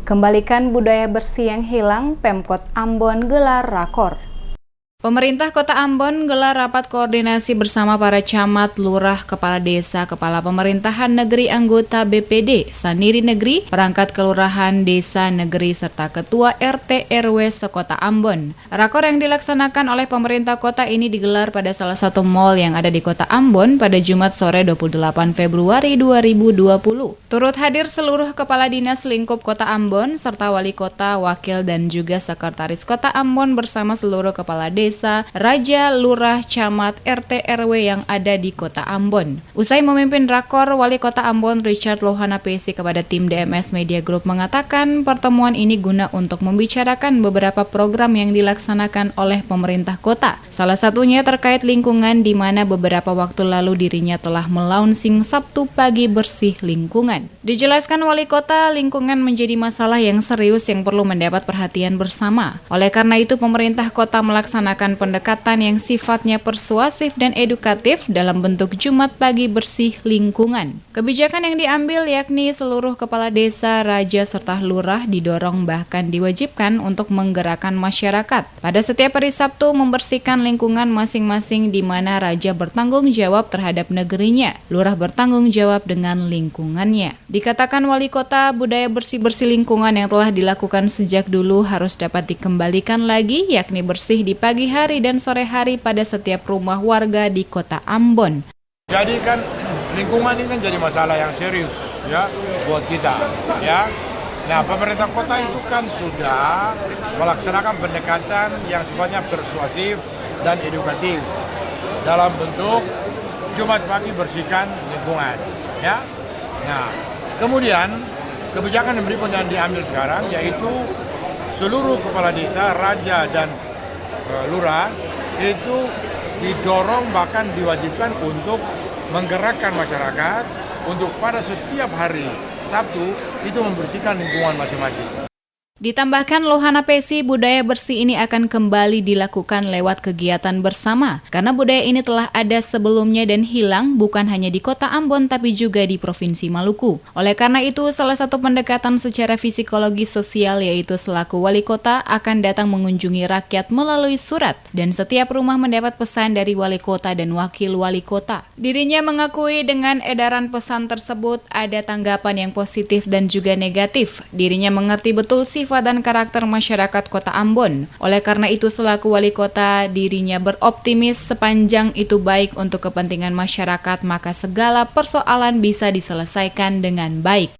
Kembalikan budaya bersih yang hilang, Pemkot Ambon gelar rakor. Pemerintah Kota Ambon gelar rapat koordinasi bersama para camat, lurah, kepala desa, kepala pemerintahan negeri, anggota BPD, Sandiri Negeri, perangkat kelurahan, desa, negeri, serta ketua RT RW sekota Ambon. Rakor yang dilaksanakan oleh pemerintah kota ini digelar pada salah satu mal yang ada di Kota Ambon pada Jumat sore 28 Februari 2020. Turut hadir seluruh kepala dinas lingkup Kota Ambon, serta wali kota, wakil, dan juga sekretaris Kota Ambon bersama seluruh kepala desa, raja, lurah, camat, RT, RW yang ada di Kota Ambon. Usai memimpin rakor, Wali Kota Ambon Richard Lohana PC kepada tim DMS Media Group mengatakan pertemuan ini guna untuk membicarakan beberapa program yang dilaksanakan oleh pemerintah kota. Salah satunya terkait lingkungan, di mana beberapa waktu lalu dirinya telah melaunching Sabtu Pagi Bersih Lingkungan. Dijelaskan Wali Kota, lingkungan menjadi masalah yang serius yang perlu mendapat perhatian bersama. Oleh karena itu, pemerintah kota melaksanakan pendekatan yang sifatnya persuasif dan edukatif dalam bentuk Jumat Pagi Bersih Lingkungan. Kebijakan yang diambil yakni seluruh kepala desa, raja, serta lurah didorong bahkan diwajibkan untuk menggerakkan masyarakat pada setiap hari Sabtu membersihkan lingkungan masing-masing, di mana raja bertanggung jawab terhadap negerinya, lurah bertanggung jawab dengan lingkungannya. Dikatakan Wali Kota, budaya bersih-bersih lingkungan yang telah dilakukan sejak dulu harus dapat dikembalikan lagi, yakni bersih di pagi hari dan sore hari pada setiap rumah warga di Kota Ambon. Jadi kan lingkungan ini kan jadi masalah yang serius ya buat kita ya. Nah, pemerintah kota itu kan sudah melaksanakan pendekatan yang sifatnya persuasif dan edukatif dalam bentuk Jumat Pagi Bersihkan Lingkungan ya. Nah, kemudian kebijakan yang berikutnya yang diambil sekarang yaitu seluruh kepala desa, raja, dan lurah itu didorong bahkan diwajibkan untuk menggerakkan masyarakat untuk pada setiap hari Sabtu itu membersihkan lingkungan masing-masing. Ditambahkan Lohana PC, budaya bersih ini akan kembali dilakukan lewat kegiatan bersama, karena budaya ini telah ada sebelumnya dan hilang bukan hanya di Kota Ambon tapi juga di Provinsi Maluku. Oleh karena itu, salah satu pendekatan secara psikologi sosial yaitu selaku wali kota akan datang mengunjungi rakyat melalui surat, dan setiap rumah mendapat pesan dari wali kota dan wakil wali kota. Dirinya mengakui dengan edaran pesan tersebut ada tanggapan yang positif dan juga negatif. Dirinya mengerti betul sifat dan karakter masyarakat Kota Ambon. Oleh karena itu, selaku wali kota, dirinya beroptimis sepanjang itu baik untuk kepentingan masyarakat, maka segala persoalan bisa diselesaikan dengan baik.